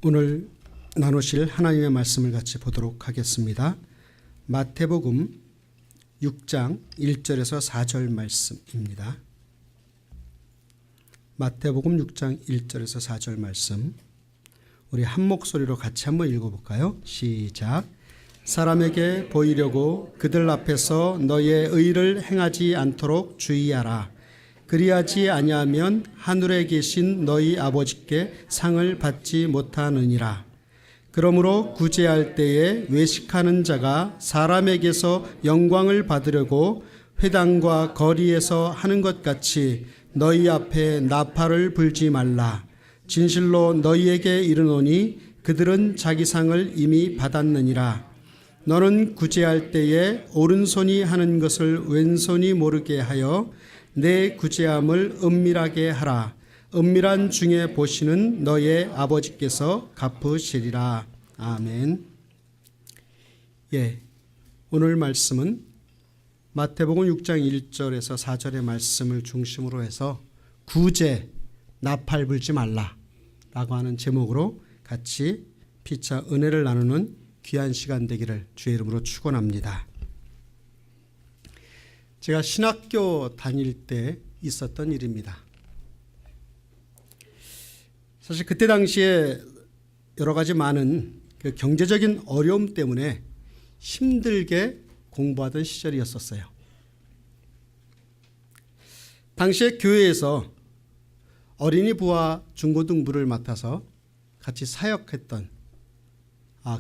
오늘 나누실 하나님의 말씀을 같이 보도록 하겠습니다. 마태복음 6장 1절에서 4절 말씀입니다. 마태복음 6장 1절에서 4절 말씀, 우리 한 목소리로 같이 한번 읽어볼까요? 시작. 사람에게 보이려고 그들 앞에서 너의 의를 행하지 않도록 주의하라. 그리하지 아니하면 하늘에 계신 너희 아버지께 상을 받지 못하느니라. 그러므로 구제할 때에 외식하는 자가 사람에게서 영광을 받으려고 회당과 거리에서 하는 것 같이 너희 앞에 나팔을 불지 말라. 진실로 너희에게 이르노니 그들은 자기 상을 이미 받았느니라. 너는 구제할 때에 오른손이 하는 것을 왼손이 모르게 하여 내 구제함을 은밀하게 하라. 은밀한 중에 보시는 너의 아버지께서 갚으시리라. 아멘. 오늘 말씀은 마태복음 6장 1절에서 4절의 말씀을 중심으로 해서 구제, 나팔 불지 말라 라고 하는 제목으로 같이 피차 은혜를 나누는 귀한 시간 되기를 주의 이름으로 축원합니다. 제가 신학교 다닐 때 있었던 일입니다. 사실 그때 당시에 여러 가지 많은 그 경제적인 어려움 때문에 힘들게 공부하던 시절이었었어요. 당시에 교회에서 어린이 부와 중고등부를 맡아서 같이 사역했던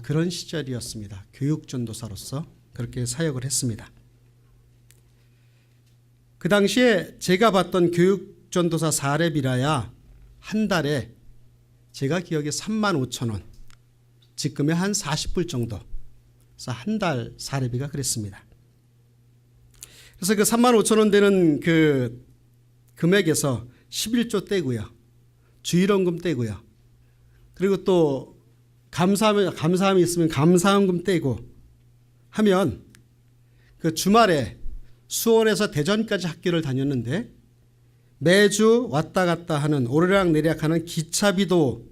그런 시절이었습니다. 교육전도사로서 그렇게 사역을 했습니다. 그 당시에 제가 봤던 교육전도사 사례비라야 한 달에 제가 기억에 35,000원, 지금의 한 40불 정도, 그래서 한 달 사례비가 그랬습니다. 그래서 그 35,000원 되는 그 금액에서 11조 떼고요, 주일원금 떼고요, 그리고 또 감사함이 있으면 감사원금 떼고 하면 그 주말에 수원에서 대전까지 학교를 다녔는데 매주 왔다 갔다 하는 오르락내리락하는 기차비도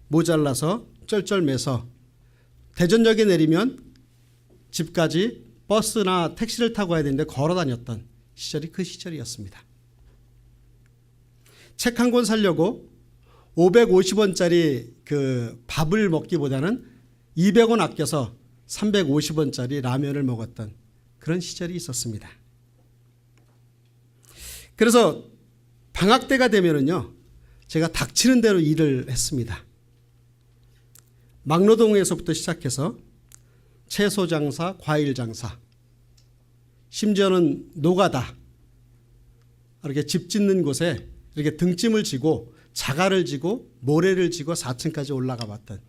모자라서 쩔쩔매서 대전역에 내리면 집까지 버스나 택시를 타고 가야 되는데 걸어 다녔던 시절이 그 시절이었습니다. 책 한 권 사려고 550원짜리 그 밥을 먹기보다는 200원 아껴서 350원짜리 라면을 먹었던 그런 시절이 있었습니다. 그래서 방학 때가 되면은요, 제가 닥치는 대로 일을 했습니다. 막노동에서부터 시작해서 채소 장사, 과일 장사, 심지어는 노가다, 이렇게 집 짓는 곳에 이렇게 등짐을 지고 자갈을 지고 모래를 지고 4층까지 올라가 봤던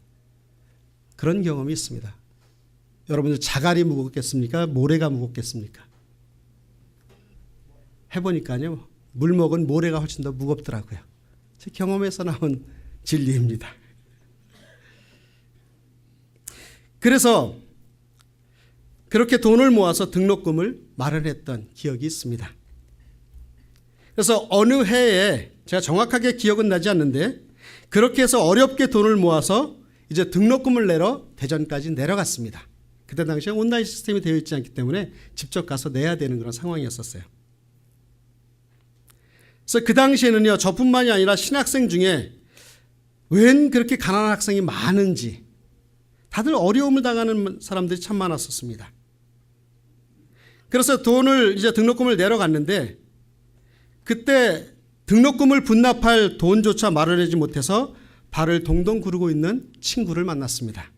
그런 경험이 있습니다. 여러분들 자갈이 무겁겠습니까? 모래가 무겁겠습니까? 해보니까요, 물먹은 모래가 훨씬 더 무겁더라고요. 제 경험에서 나온 진리입니다. 그래서 그렇게 돈을 모아서 등록금을 마련했던 기억이 있습니다. 그래서 어느 해에 제가 정확하게 기억은 나지 않는데 그렇게 해서 어렵게 돈을 모아서 이제 등록금을 내러 대전까지 내려갔습니다. 그때 당시에 온라인 시스템이 되어 있지 않기 때문에 직접 가서 내야 되는 그런 상황이었었어요. 그래서 그 당시에는요, 저뿐만이 아니라 신학생 중에 웬 그렇게 가난한 학생이 많은지 다들 어려움을 당하는 사람들이 참 많았었습니다. 그래서 이제 등록금을 내려갔는데 그때 등록금을 분납할 돈조차 마련하지 못해서 발을 동동 구르고 있는 친구를 만났습니다.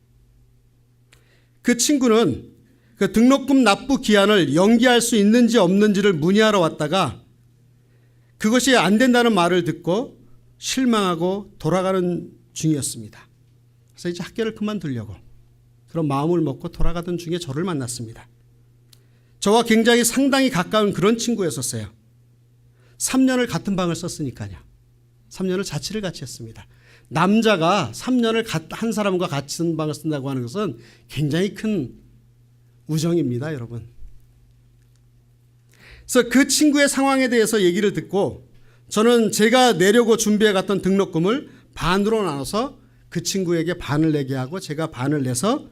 그 친구는 그 등록금 납부 기한을 연기할 수 있는지 없는지를 문의하러 왔다가 그것이 안 된다는 말을 듣고 실망하고 돌아가는 중이었습니다. 그래서 이제 학교를 그만두려고 그런 마음을 먹고 돌아가던 중에 저를 만났습니다. 저와 굉장히 상당히 가까운 그런 친구였었어요. 3년을 같은 방을 썼으니까요. 3년을 자취를 같이 했습니다. 남자가 3년을 한 사람과 같은 방을 쓴다고 하는 것은 굉장히 큰 우정입니다, 여러분. 그래서 그 친구의 상황에 대해서 얘기를 듣고 저는 제가 내려고 준비해 갔던 등록금을 반으로 나눠서 그 친구에게 반을 내게 하고 제가 반을 내서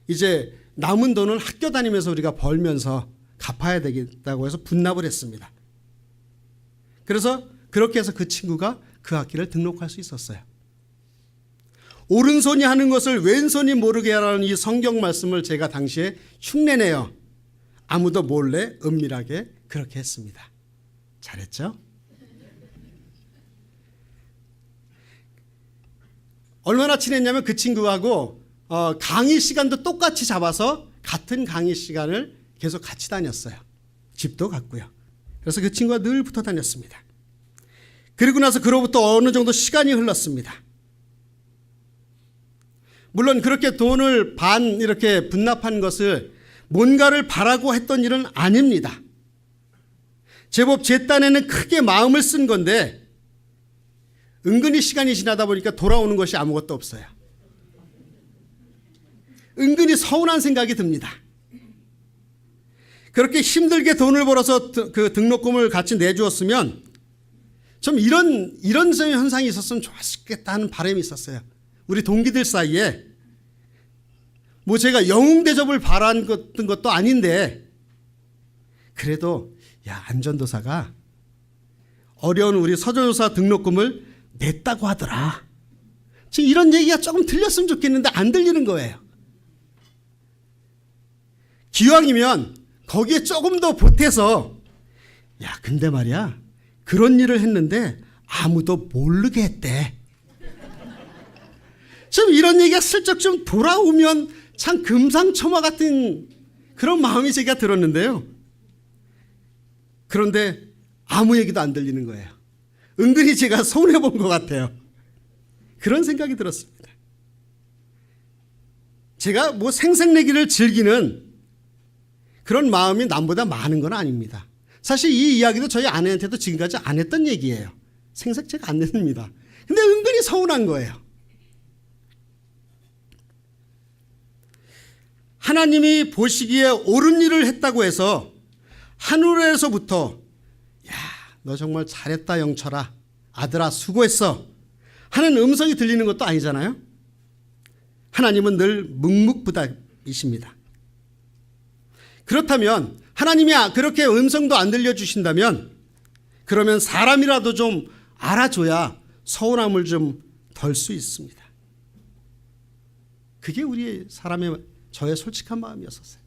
이제 남은 돈은 학교 다니면서 우리가 벌면서 갚아야 되겠다고 해서 분납을 했습니다. 그래서 그렇게 해서 그 친구가 그 학기를 등록할 수 있었어요. 오른손이 하는 것을 왼손이 모르게 하라는 이 성경 말씀을 제가 당시에 흉내내어 아무도 몰래 은밀하게 그렇게 했습니다. 잘했죠? 얼마나 친했냐면 그 친구하고 강의 시간도 똑같이 잡아서 같은 강의 시간을 계속 같이 다녔어요. 집도 갔고요. 그래서 그 친구가 늘 붙어 다녔습니다. 그리고 나서 그로부터 어느 정도 시간이 흘렀습니다. 물론 그렇게 돈을 반 이렇게 분납한 것을 뭔가를 바라고 했던 일은 아닙니다. 제법 제 딴에는 크게 마음을 쓴 건데 은근히 시간이 지나다 보니까 돌아오는 것이 아무것도 없어요. 은근히 서운한 생각이 듭니다. 그렇게 힘들게 돈을 벌어서 그 등록금을 같이 내주었으면 좀 이런 현상이 있었으면 좋았겠다 하는 바람이 있었어요. 우리 동기들 사이에 뭐 제가 영웅 대접을 바란 것도 아닌데 그래도 야 안전도사가 어려운 우리 서전도사 등록금을 냈다고 하더라. 지금 이런 얘기가 조금 들렸으면 좋겠는데 안 들리는 거예요. 기왕이면 거기에 조금 더 보태서 야 근데 말이야 그런 일을 했는데 아무도 모르게 했대. 좀 이런 얘기가 슬쩍 좀 돌아오면 참 금상첨화 같은 그런 마음이 제가 들었는데요. 그런데 아무 얘기도 안 들리는 거예요. 은근히 제가 손해본 것 같아요. 그런 생각이 들었습니다. 제가 뭐 생색내기를 즐기는 그런 마음이 남보다 많은 건 아닙니다. 사실 이 이야기도 저희 아내한테도 지금까지 안 했던 얘기예요. 생색 제가 안 냅니다. 근데 은근히 서운한 거예요. 하나님이 보시기에 옳은 일을 했다고 해서 하늘에서부터 야, 너 정말 잘했다 영철아, 아들아 수고했어 하는 음성이 들리는 것도 아니잖아요. 하나님은 늘 묵묵부답이십니다. 그렇다면 하나님이 그렇게 음성도 안 들려주신다면 그러면 사람이라도 좀 알아줘야 서운함을 좀 덜 수 있습니다. 그게 우리 저의 솔직한 마음이었었어요.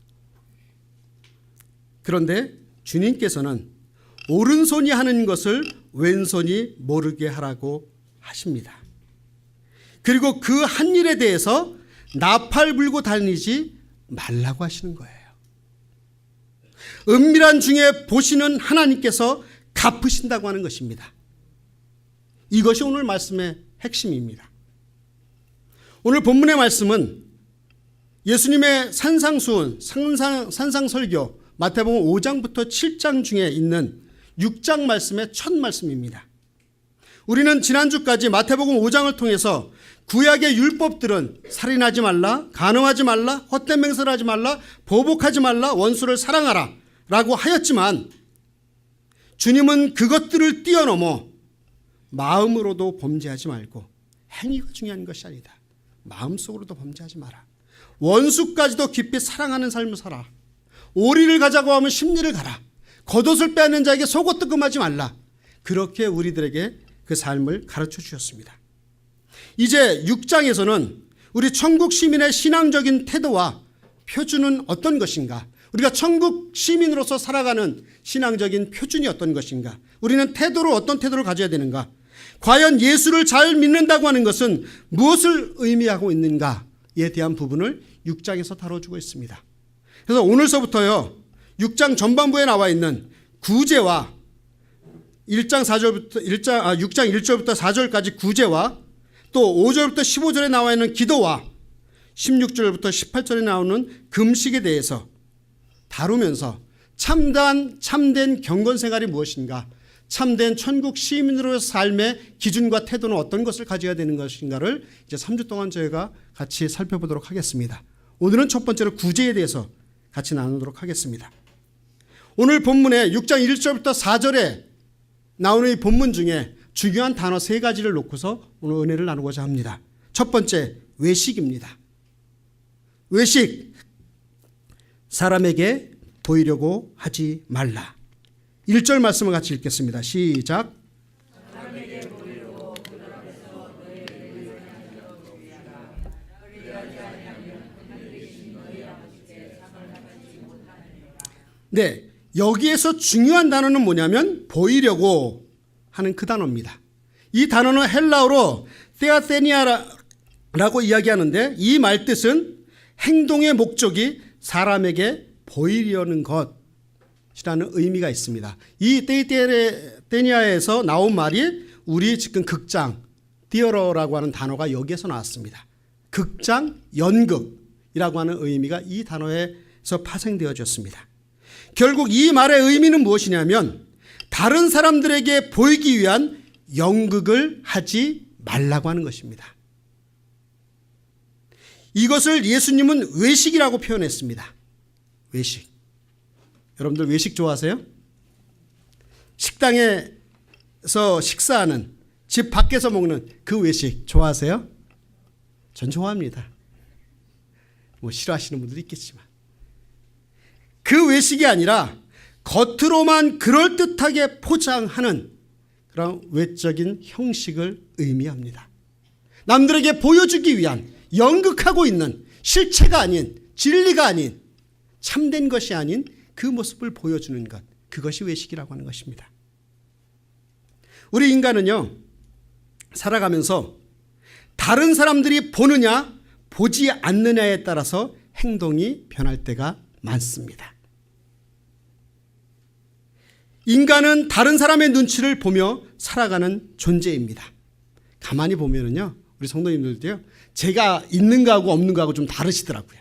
그런데 주님께서는 오른손이 하는 것을 왼손이 모르게 하라고 하십니다. 그리고 그 한 일에 대해서 나팔 불고 다니지 말라고 하시는 거예요. 은밀한 중에 보시는 하나님께서 갚으신다고 하는 것입니다. 이것이 오늘 말씀의 핵심입니다. 오늘 본문의 말씀은 예수님의 산상수훈, 산상설교 마태복음 5장부터 7장 중에 있는 6장 말씀의 첫 말씀입니다. 우리는 지난주까지 마태복음 5장을 통해서 구약의 율법들은 살인하지 말라, 간음하지 말라, 헛된 맹세를 하지 말라, 보복하지 말라, 원수를 사랑하라 라고 하였지만 주님은 그것들을 뛰어넘어 마음으로도 범죄하지 말고 행위가 중요한 것이 아니다. 마음속으로도 범죄하지 마라. 원수까지도 깊이 사랑하는 삶을 살아. 오리를 가자고 하면 십리를 가라. 겉옷을 빼앗는 자에게 속옷 뜨끔하지 말라. 그렇게 우리들에게 그 삶을 가르쳐 주셨습니다. 이제 6장에서는 우리 천국 시민의 신앙적인 태도와 표준은 어떤 것인가? 우리가 천국 시민으로서 살아가는 신앙적인 표준이 어떤 것인가? 우리는 어떤 태도를 가져야 되는가? 과연 예수를 잘 믿는다고 하는 것은 무엇을 의미하고 있는가에 대한 부분을 6장에서 다뤄주고 있습니다. 그래서 오늘서부터요 6장 전반부에 나와 있는 구제와 6장 1절부터 4절까지 구제와 또 5절부터 15절에 나와 있는 기도와 16절부터 18절에 나오는 금식에 대해서 다루면서 참된 경건생활이 무엇인가, 참된 천국 시민으로의 삶의 기준과 태도는 어떤 것을 가져야 되는 것인가를 이제 3주 동안 저희가 같이 살펴보도록 하겠습니다. 오늘은 첫 번째로 구제에 대해서 같이 나누도록 하겠습니다. 오늘 본문의 6장 1절부터 4절에 나오는 이 본문 중에 중요한 단어 3가지를 놓고서 오늘 은혜를 나누고자 합니다. 첫 번째, 외식입니다. 외식, 사람에게 보이려고 하지 말라. 1절 말씀을 같이 읽겠습니다. 시작. 네, 여기에서 중요한 단어는 뭐냐면 보이려고 하는 그 단어입니다. 이 단어는 헬라어로 테아테니아라고 이야기하는데 이 말뜻은 행동의 목적이 사람에게 보이려는 것이라는 의미가 있습니다. 이 테아테니아에서 나온 말이 우리 지금 극장, 디어러라고 하는 단어가 여기에서 나왔습니다. 극장, 연극이라고 하는 의미가 이 단어에서 파생되어졌습니다. 결국 이 말의 의미는 무엇이냐면 다른 사람들에게 보이기 위한 연극을 하지 말라고 하는 것입니다. 이것을 예수님은 외식이라고 표현했습니다. 외식. 여러분들 외식 좋아하세요? 식당에서 식사하는, 집 밖에서 먹는 그 외식 좋아하세요? 전 좋아합니다. 뭐 싫어하시는 분들도 있겠지만. 그 외식이 아니라 겉으로만 그럴듯하게 포장하는 그런 외적인 형식을 의미합니다. 남들에게 보여주기 위한 연극하고 있는 실체가 아닌, 진리가 아닌, 참된 것이 아닌 그 모습을 보여주는 것, 그것이 외식이라고 하는 것입니다. 우리 인간은요, 살아가면서 다른 사람들이 보느냐 보지 않느냐에 따라서 행동이 변할 때가 많습니다. 인간은 다른 사람의 눈치를 보며 살아가는 존재입니다. 가만히 보면은요, 우리 성도님들도요, 제가 있는 거하고 없는 거하고 좀 다르시더라고요.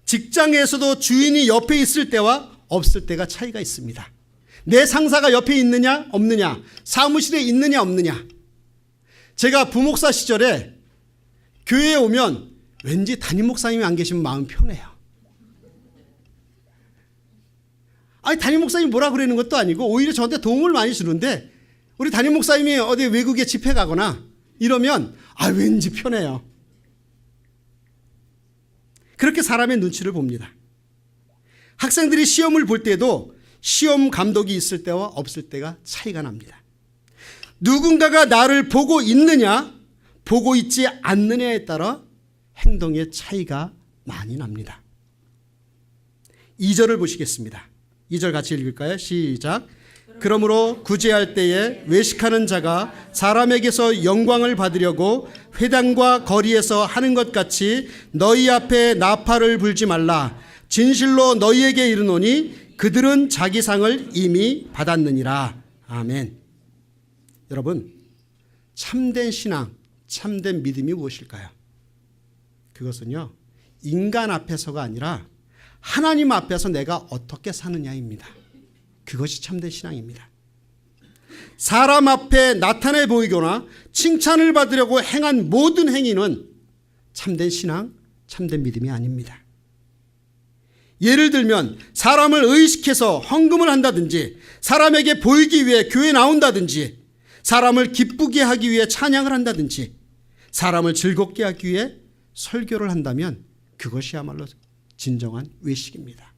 직장에서도 주인이 옆에 있을 때와 없을 때가 차이가 있습니다. 내 상사가 옆에 있느냐 없느냐, 사무실에 있느냐 없느냐. 제가 부목사 시절에 교회에 오면 왠지 담임 목사님이 안 계시면 마음 편해요. 아니, 담임 목사님이 뭐라 그러는 것도 아니고 오히려 저한테 도움을 많이 주는데 우리 담임 목사님이 어디 외국에 집회 가거나 이러면 왠지 편해요. 그렇게 사람의 눈치를 봅니다. 학생들이 시험을 볼 때도 시험 감독이 있을 때와 없을 때가 차이가 납니다. 누군가가 나를 보고 있느냐 보고 있지 않느냐에 따라 행동의 차이가 많이 납니다. 2절을 보시겠습니다. 2절 같이 읽을까요? 시작. 그러므로 구제할 때에 외식하는 자가 사람에게서 영광을 받으려고 회당과 거리에서 하는 것 같이 너희 앞에 나팔을 불지 말라. 진실로 너희에게 이르노니 그들은 자기 상을 이미 받았느니라. 아멘. 여러분, 참된 신앙, 참된 믿음이 무엇일까요? 그것은요, 인간 앞에서가 아니라 하나님 앞에서 내가 어떻게 사느냐입니다. 그것이 참된 신앙입니다. 사람 앞에 나타내 보이거나 칭찬을 받으려고 행한 모든 행위는 참된 신앙, 참된 믿음이 아닙니다. 예를 들면 사람을 의식해서 헌금을 한다든지, 사람에게 보이기 위해 교회에 나온다든지, 사람을 기쁘게 하기 위해 찬양을 한다든지, 사람을 즐겁게 하기 위해 설교를 한다면 그것이야말로 진정한 외식입니다.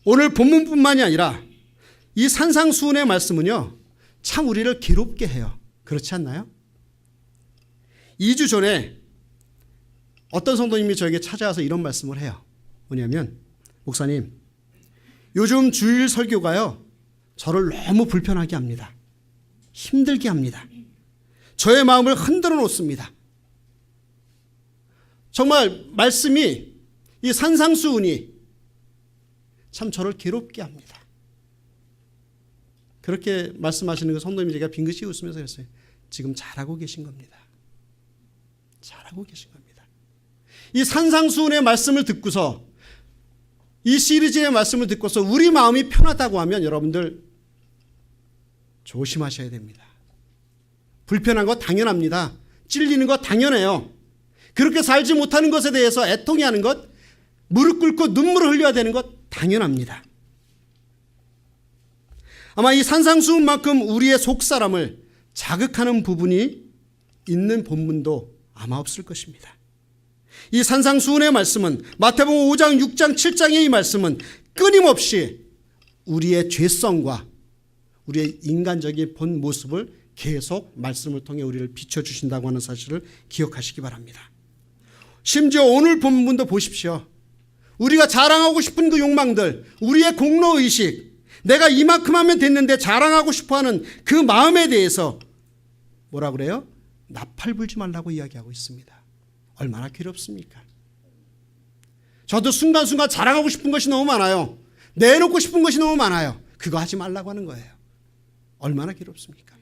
오늘 본문뿐만이 아니라 이 산상수훈의 말씀은요, 참 우리를 괴롭게 해요. 그렇지 않나요? 2주 전에 어떤 성도님이 저에게 찾아와서 이런 말씀을 해요. 뭐냐면, 목사님, 요즘 주일 설교가요, 저를 너무 불편하게 합니다. 힘들게 합니다. 저의 마음을 흔들어 놓습니다. 정말 말씀이, 이 산상수훈이 참 저를 괴롭게 합니다. 그렇게 말씀하시는 그 성도님이 제가 빙긋이 웃으면서 했어요. 지금 잘하고 계신 겁니다. 잘하고 계신 겁니다. 이 산상수훈의 말씀을 듣고서, 이 시리즈의 말씀을 듣고서 우리 마음이 편하다고 하면 여러분들 조심하셔야 됩니다. 불편한 거 당연합니다. 찔리는 거 당연해요. 그렇게 살지 못하는 것에 대해서 애통해하는 것 무릎 꿇고 눈물을 흘려야 되는 것 당연합니다. 아마 이 산상수훈만큼 우리의 속사람을 자극하는 부분이 있는 본문도 아마 없을 것입니다. 이 산상수훈의 말씀은, 마태복음 5장, 6장, 7장의 이 말씀은 끊임없이 우리의 죄성과 우리의 인간적인 본 모습을 계속 말씀을 통해 우리를 비춰주신다고 하는 사실을 기억하시기 바랍니다. 심지어 오늘 본문도 보십시오. 우리가 자랑하고 싶은 그 욕망들, 우리의 공로의식, 내가 이만큼 하면 됐는데 자랑하고 싶어하는 그 마음에 대해서 뭐라 그래요? 나팔 불지 말라고 이야기하고 있습니다. 얼마나 괴롭습니까? 저도 순간순간 자랑하고 싶은 것이 너무 많아요. 내놓고 싶은 것이 너무 많아요. 그거 하지 말라고 하는 거예요. 얼마나 괴롭습니까?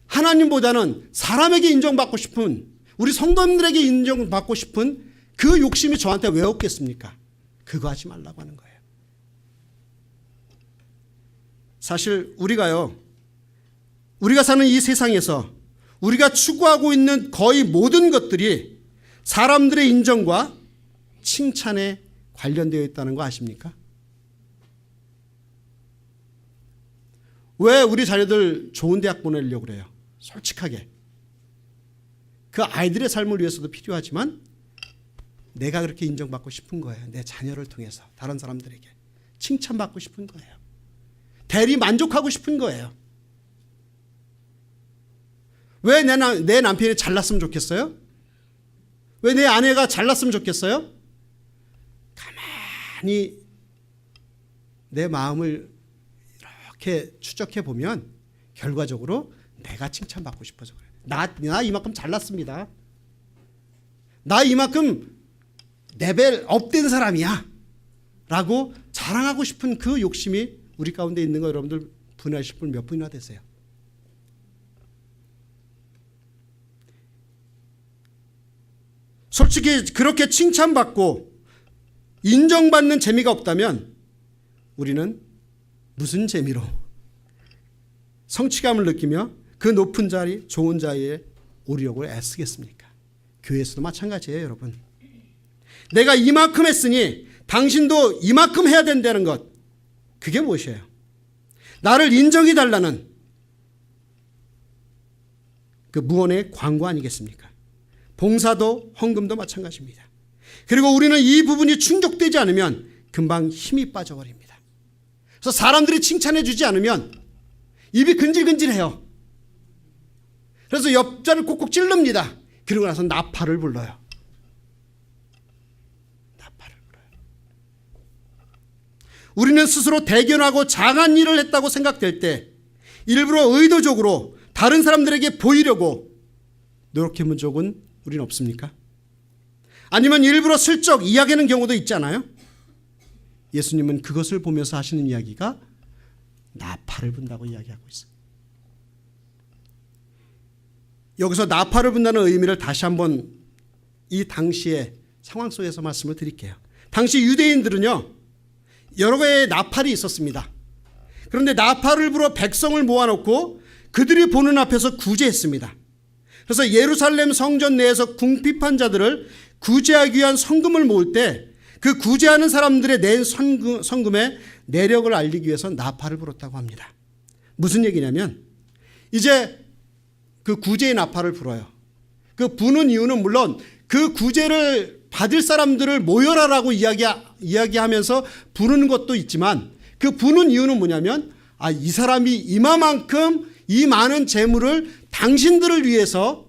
하나님보다는 사람에게 인정받고 싶은, 우리 성도님들에게 인정받고 싶은 그 욕심이 저한테 왜 없겠습니까? 그거 하지 말라고 하는 거예요. 사실 우리가 사는 이 세상에서 우리가 추구하고 있는 거의 모든 것들이 사람들의 인정과 칭찬에 관련되어 있다는 거 아십니까? 왜 우리 자녀들 좋은 대학 보내려고 그래요? 솔직하게. 그 아이들의 삶을 위해서도 필요하지만 내가 그렇게 인정받고 싶은 거예요. 내 자녀를 통해서 다른 사람들에게 칭찬받고 싶은 거예요. 대리 만족하고 싶은 거예요. 왜 내 남편이 잘났으면 좋겠어요? 왜 내 아내가 잘났으면 좋겠어요? 가만히 내 마음을 이렇게 추적해 보면 결과적으로 내가 칭찬받고 싶어서 그래요. 나 이만큼 잘났습니다. 나 이만큼 레벨 업된 사람이야 라고 자랑하고 싶은 그 욕심이 우리 가운데 있는 거 여러분들 분하실 분 몇 분이나 되세요? 솔직히 그렇게 칭찬받고 인정받는 재미가 없다면 우리는 무슨 재미로 성취감을 느끼며 그 높은 자리, 좋은 자리에 오르려고 애쓰겠습니까? 교회에서도 마찬가지예요, 여러분. 내가 이만큼 했으니 당신도 이만큼 해야 된다는 것, 그게 무엇이에요? 나를 인정해 달라는 그 무언의 광고 아니겠습니까? 봉사도 헌금도 마찬가지입니다. 그리고 우리는 이 부분이 충족되지 않으면 금방 힘이 빠져버립니다. 그래서 사람들이 칭찬해 주지 않으면 입이 근질근질해요. 그래서 옆자를 콕콕 찌릅니다. 그리고 나서 나팔을 불러요. 나팔을 불어요. 우리는 스스로 대견하고 장한 일을 했다고 생각될 때 일부러 의도적으로 다른 사람들에게 보이려고 노력해 본 적은 우리는 없습니까? 아니면 일부러 슬쩍 이야기하는 경우도 있잖아요. 예수님은 그것을 보면서 하시는 이야기가 나팔을 분다고 이야기하고 있어요. 여기서 나팔을 분다는 의미를 다시 한번 이 당시의 상황 속에서 말씀을 드릴게요. 당시 유대인들은요, 여러 개의 나팔이 있었습니다. 그런데 나팔을 불어 백성을 모아놓고 그들이 보는 앞에서 구제했습니다. 그래서 예루살렘 성전 내에서 궁핍한 자들을 구제하기 위한 성금을 모을 때 그 구제하는 사람들의 낸 성금의 내력을 알리기 위해서 나팔을 불었다고 합니다. 무슨 얘기냐면 이제 그 구제의 나팔을 불어요. 그 부는 이유는 물론 그 구제를 받을 사람들을 모여라라고 이야기하면서 부르는 것도 있지만 그 부는 이유는 뭐냐면 이 사람이 이만큼 이 많은 재물을 당신들을 위해서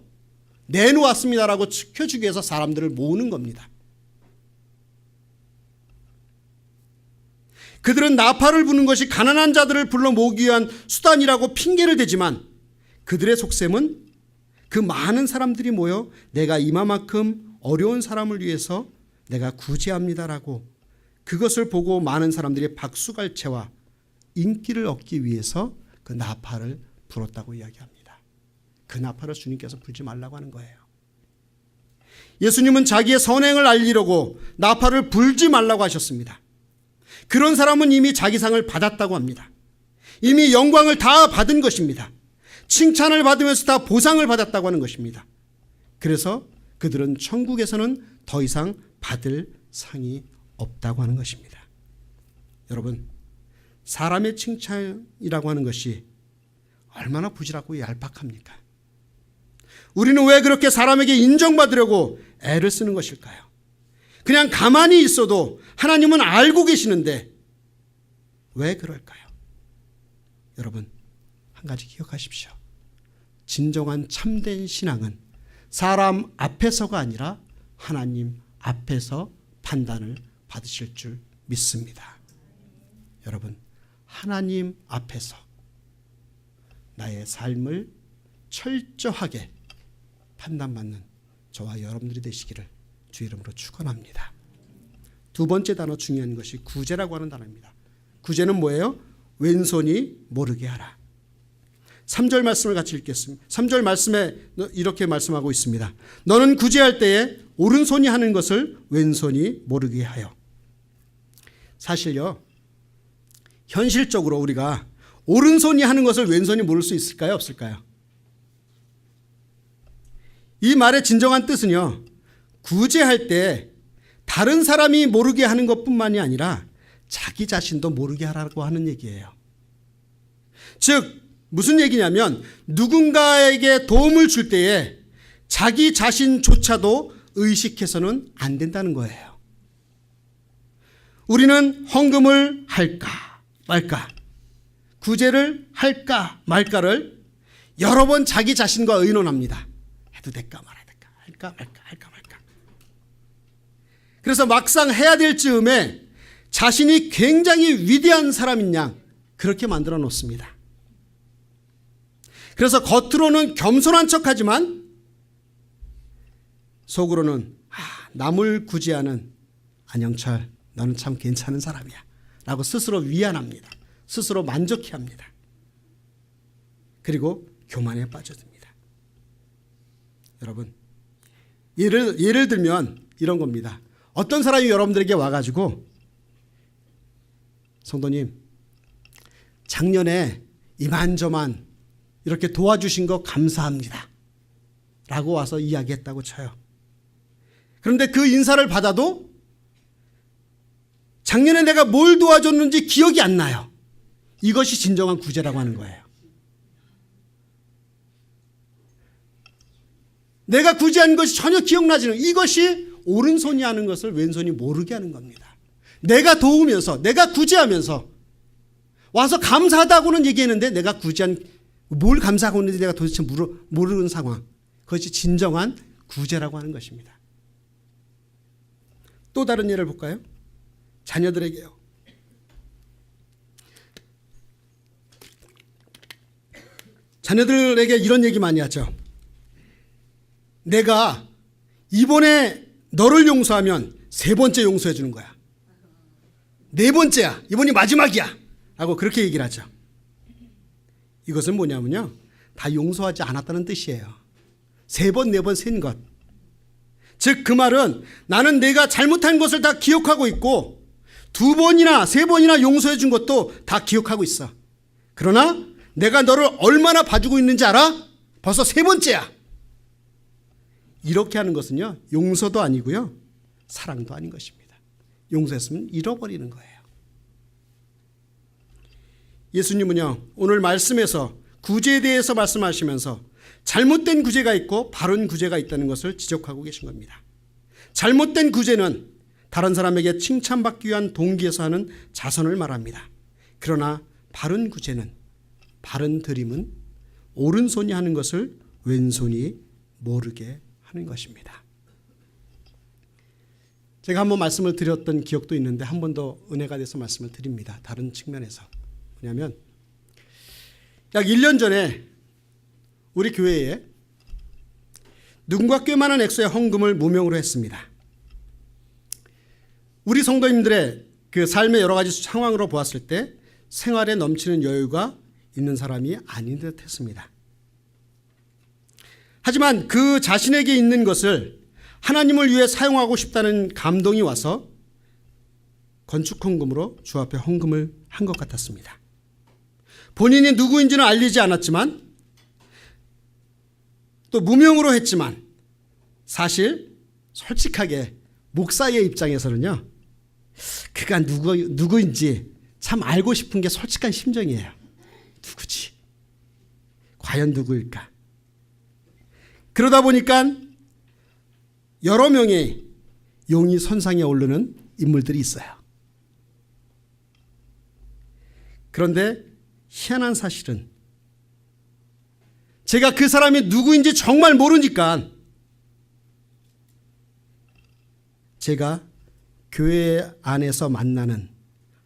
내놓았습니다라고 지켜주기 위해서 사람들을 모으는 겁니다. 그들은 나팔을 부는 것이 가난한 자들을 불러 모으기 위한 수단이라고 핑계를 대지만 그들의 속셈은 그 많은 사람들이 모여 내가 이만큼 어려운 사람을 위해서 내가 구제합니다라고 그것을 보고 많은 사람들이 박수갈채와 인기를 얻기 위해서 그 나팔을 불었다고 이야기합니다. 그 나팔을 주님께서 불지 말라고 하는 거예요. 예수님은 자기의 선행을 알리려고 나팔을 불지 말라고 하셨습니다. 그런 사람은 이미 자기 상을 받았다고 합니다. 이미 영광을 다 받은 것입니다. 칭찬을 받으면서 다 보상을 받았다고 하는 것입니다. 그래서 그들은 천국에서는 더 이상 받을 상이 없다고 하는 것입니다. 여러분, 사람의 칭찬이라고 하는 것이 얼마나 부질하고 얄팍합니까? 우리는 왜 그렇게 사람에게 인정받으려고 애를 쓰는 것일까요? 그냥 가만히 있어도 하나님은 알고 계시는데 왜 그럴까요? 여러분, 한 가지 기억하십시오. 진정한 참된 신앙은 사람 앞에서가 아니라 하나님 앞에서 판단을 받으실 줄 믿습니다. 여러분, 하나님 앞에서 나의 삶을 철저하게 판단받는 저와 여러분들이 되시기를 주 이름으로 축원합니다. 두 번째 단어, 중요한 것이 구제라고 하는 단어입니다. 구제는 뭐예요? 왼손이 모르게 하라. 3절 말씀을 같이 읽겠습니다. 3절 말씀에 이렇게 말씀하고 있습니다. 너는 구제할 때에 오른손이 하는 것을 왼손이 모르게 하여. 사실요, 현실적으로 우리가 오른손이 하는 것을 왼손이 모를 수 있을까요? 없을까요? 이 말의 진정한 뜻은요, 구제할 때 다른 사람이 모르게 하는 것뿐만이 아니라 자기 자신도 모르게 하라고 하는 얘기예요. 즉 무슨 얘기냐면 누군가에게 도움을 줄 때에 자기 자신조차도 의식해서는 안 된다는 거예요. 우리는 헌금을 할까 말까, 구제를 할까 말까를 여러 번 자기 자신과 의논합니다. 해도 될까 말아야 될까, 할까 말까. 그래서 막상 해야 될 즈음에 자신이 굉장히 위대한 사람인 양 그렇게 만들어 놓습니다. 그래서 겉으로는 겸손한 척하지만 속으로는 남을 구제하는 안영철, 너는 참 괜찮은 사람이야 라고 스스로 위안합니다. 스스로 만족해합니다. 그리고 교만에 빠져듭니다. 여러분, 예를 들면 이런 겁니다. 어떤 사람이 여러분들에게 와가지고, 성도님 작년에 이만저만 이렇게 도와주신 거 감사합니다 라고 와서 이야기했다고 쳐요. 그런데 그 인사를 받아도 작년에 내가 뭘 도와줬는지 기억이 안 나요. 이것이 진정한 구제라고 하는 거예요. 내가 구제한 것이 전혀 기억나지는, 이것이 오른손이 하는 것을 왼손이 모르게 하는 겁니다. 내가 도우면서, 내가 구제하면서 와서 감사하다고는 얘기했는데 내가 구제한, 뭘 감사하고 있는지 내가 도대체 모르는 상황, 그것이 진정한 구제라고 하는 것입니다. 또 다른 예를 볼까요? 자녀들에게요. 자녀들에게 이런 얘기 많이 하죠. 내가 이번에 너를 용서하면 3번째 용서해 주는 거야. 4번째야. 이번이 마지막이야. 라고 그렇게 얘기를 하죠. 이것은 뭐냐면요, 다 용서하지 않았다는 뜻이에요. 3번, 4번 센 것. 즉 그 말은 나는 내가 잘못한 것을 다 기억하고 있고 2번이나 3번이나 용서해 준 것도 다 기억하고 있어. 그러나 내가 너를 얼마나 봐주고 있는지 알아? 벌써 3번째야. 이렇게 하는 것은요, 용서도 아니고요, 사랑도 아닌 것입니다. 용서했으면 잃어버리는 거예요. 예수님은요, 오늘 말씀에서 구제에 대해서 말씀하시면서 잘못된 구제가 있고 바른 구제가 있다는 것을 지적하고 계신 겁니다. 잘못된 구제는 다른 사람에게 칭찬받기 위한 동기에서 하는 자선을 말합니다. 그러나 바른 구제는, 바른 드림은 오른손이 하는 것을 왼손이 모르게 하는 것입니다. 제가 한번 말씀을 드렸던 기억도 있는데 한 번 더 은혜가 돼서 말씀을 드립니다. 다른 측면에서. 뭐냐면 약 1년 전에 우리 교회에 누군가 꽤 많은 액수의 헌금을 무명으로 했습니다. 우리 성도님들의 그 삶의 여러 가지 상황으로 보았을 때 생활에 넘치는 여유가 있는 사람이 아닌 듯 했습니다. 하지만 그 자신에게 있는 것을 하나님을 위해 사용하고 싶다는 감동이 와서 건축 헌금으로 주 앞에 헌금을 한 것 같았습니다. 본인이 누구인지는 알리지 않았지만 또 무명으로 했지만 사실 솔직하게 목사의 입장에서는요, 그가 누구인지 참 알고 싶은 게 솔직한 심정이에요. 누구지? 과연 누구일까? 그러다 보니까 여러 명의 용이 선상에 오르는 인물들이 있어요. 그런데 희한한 사실은 제가 그 사람이 누구인지 정말 모르니까 제가 교회 안에서 만나는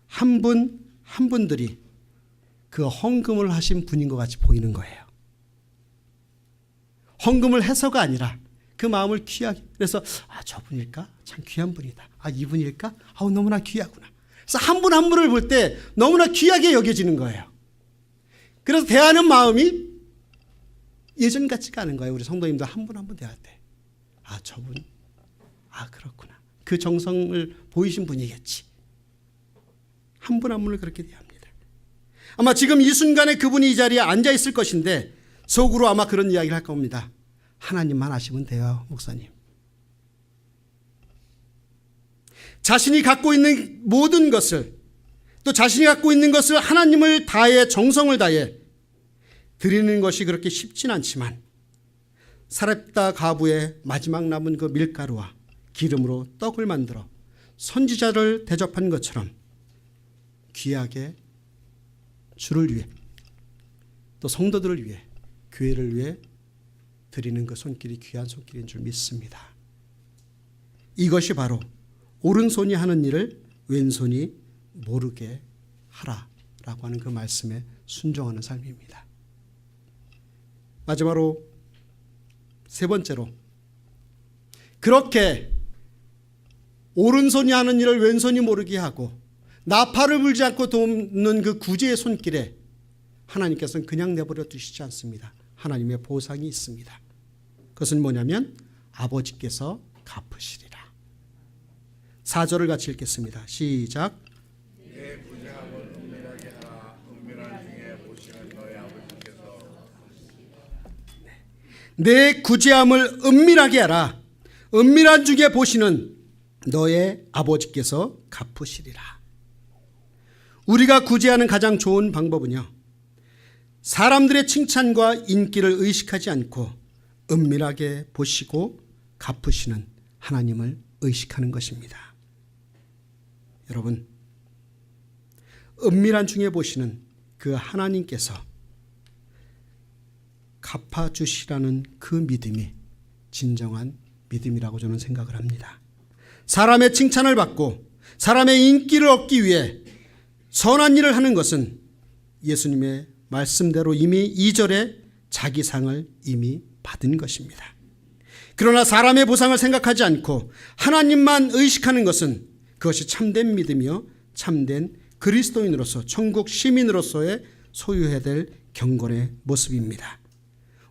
한 분들이 그 헌금을 하신 분인 것 같이 보이는 거예요. 헌금을 해서가 아니라 그 마음을 귀하게, 그래서 저분일까? 참 귀한 분이다. 이분일까? 너무나 귀하구나. 그래서 한 분 한 분을 볼 때 너무나 귀하게 여겨지는 거예요. 그래서 대하는 마음이 예전 같지가 않은 거예요. 우리 성도님도 한 분 한 분 대할 때 저분 그렇구나. 그 정성을 보이신 분이겠지. 한 분 한 분을 그렇게 대합니다. 아마 지금 이 순간에 그분이 이 자리에 앉아 있을 것인데 속으로 아마 그런 이야기를 할 겁니다. 하나님만 아시면 돼요, 목사님. 자신이 갖고 있는 모든 것을, 또 자신이 갖고 있는 것을 하나님을 다해, 정성을 다해 드리는 것이 그렇게 쉽진 않지만 사렙다 가부의 마지막 남은 그 밀가루와 기름으로 떡을 만들어 선지자를 대접한 것처럼 귀하게 주를 위해, 또 성도들을 위해, 교회를 위해 드리는 그 손길이 귀한 손길인 줄 믿습니다. 이것이 바로 오른손이 하는 일을 왼손이 모르게 하라라고 하는 그 말씀에 순종하는 삶입니다. 마지막으로 세 번째로, 그렇게 오른손이 하는 일을 왼손이 모르게 하고 나팔을 불지 않고 돕는 그 구제의 손길에 하나님께서는 그냥 내버려 두시지 않습니다. 하나님의 보상이 있습니다. 그것은 뭐냐면 아버지께서 갚으시리라. 4절을 같이 읽겠습니다. 시작. 내 부정함을 은밀하게 하라. 은밀한 중에 보시는 너의 아버지께서 내 구제함을 은밀하게 하라. 은밀한 중에 보시는 너의 아버지께서 갚으시리라. 우리가 구제하는 가장 좋은 방법은요, 사람들의 칭찬과 인기를 의식하지 않고 은밀하게 보시고 갚으시는 하나님을 의식하는 것입니다. 여러분, 은밀한 중에 보시는 그 하나님께서 갚아주시라는 그 믿음이 진정한 믿음이라고 저는 생각을 합니다. 사람의 칭찬을 받고 사람의 인기를 얻기 위해 선한 일을 하는 것은 예수님의 말씀대로 이미 2절에 자기 상을 이미 받은 것입니다. 그러나 사람의 보상을 생각하지 않고 하나님만 의식하는 것은 그것이 참된 믿음이요, 참된 그리스도인으로서, 천국 시민으로서의 소유해야 될 경건의 모습입니다.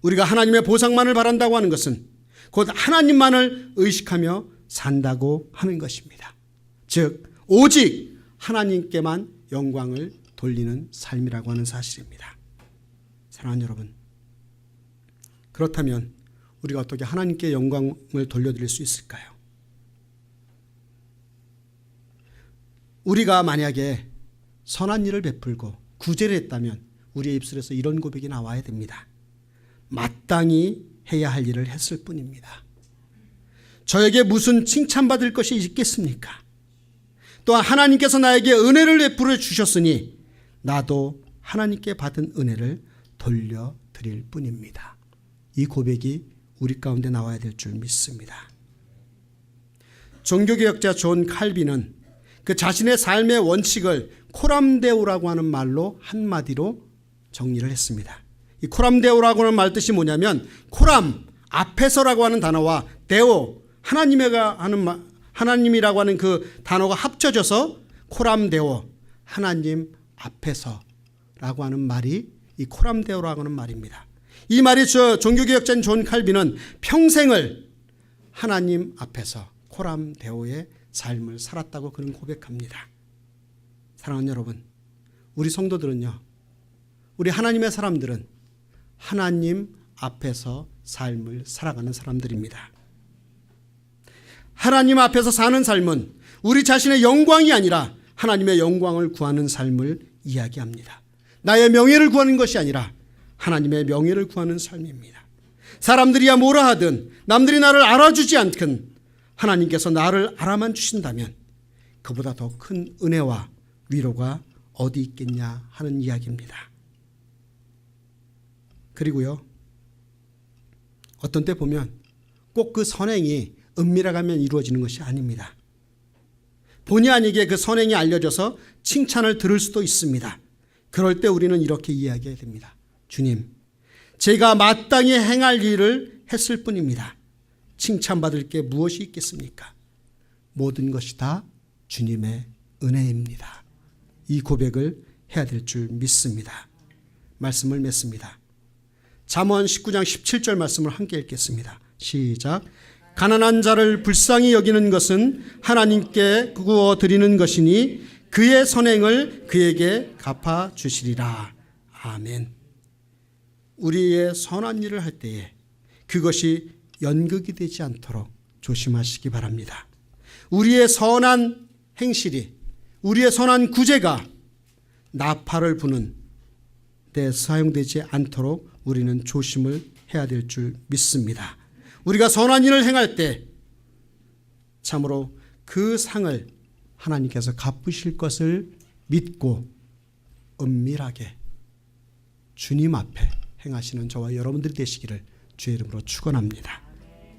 우리가 하나님의 보상만을 바란다고 하는 것은 곧 하나님만을 의식하며 산다고 하는 것입니다. 즉 오직 하나님께만 영광을 돌리는 삶이라고 하는 사실입니다. 사랑하는 여러분, 그렇다면 우리가 어떻게 하나님께 영광을 돌려드릴 수 있을까요? 우리가 만약에 선한 일을 베풀고 구제를 했다면 우리의 입술에서 이런 고백이 나와야 됩니다. 마땅히 해야 할 일을 했을 뿐입니다. 저에게 무슨 칭찬받을 것이 있겠습니까? 또한 하나님께서 나에게 은혜를 베풀어 주셨으니 나도 하나님께 받은 은혜를 돌려드릴 뿐입니다. 이 고백이 우리 가운데 나와야 될 줄 믿습니다. 종교개혁자 존 칼빈은 그 자신의 삶의 원칙을 코람데오라고 하는 말로 한마디로 정리를 했습니다. 이 코람데오라고 하는 말 뜻이 뭐냐면, 코람, 앞에서라고 하는 단어와 데오, 하나님이라고 하는 그 단어가 합쳐져서 코람데오, 하나님 앞에서라고 하는 말이 이 코람데오라고 하는 말입니다. 이 말이 종교개혁자인 존 칼빈은 평생을 하나님 앞에서 코람데오의 삶을 살았다고 그는 고백합니다. 사랑하는 여러분, 우리 성도들은요, 우리 하나님의 사람들은 하나님 앞에서 삶을 살아가는 사람들입니다. 하나님 앞에서 사는 삶은 우리 자신의 영광이 아니라 하나님의 영광을 구하는 삶을 이야기합니다. 나의 명예를 구하는 것이 아니라 하나님의 명예를 구하는 삶입니다. 사람들이야 뭐라 하든 남들이 나를 알아주지 않든 하나님께서 나를 알아만 주신다면 그보다 더 큰 은혜와 위로가 어디 있겠냐 하는 이야기입니다. 그리고요, 어떤 때 보면 꼭 그 선행이 은밀하게 하면 이루어지는 것이 아닙니다. 본의 아니게 그 선행이 알려져서 칭찬을 들을 수도 있습니다. 그럴 때 우리는 이렇게 이야기해야 됩니다. 주님, 제가 마땅히 행할 일을 했을 뿐입니다. 칭찬받을 게 무엇이 있겠습니까? 모든 것이 다 주님의 은혜입니다. 이 고백을 해야 될 줄 믿습니다. 말씀을 맺습니다. 잠언 19장 17절 말씀을 함께 읽겠습니다. 시작. 가난한 자를 불쌍히 여기는 것은 하나님께 구워 드리는 것이니 그의 선행을 그에게 갚아 주시리라. 아멘. 우리의 선한 일을 할 때에 그것이 연극이 되지 않도록 조심하시기 바랍니다. 우리의 선한 행실이, 우리의 선한 구제가 나팔을 부는 데 사용되지 않도록 우리는 조심을 해야 될 줄 믿습니다. 우리가 선한 일을 행할 때 참으로 그 상을 하나님께서 갚으실 것을 믿고 은밀하게 주님 앞에 행하시는 저와 여러분들이 되시기를 주의 이름으로 축원합니다.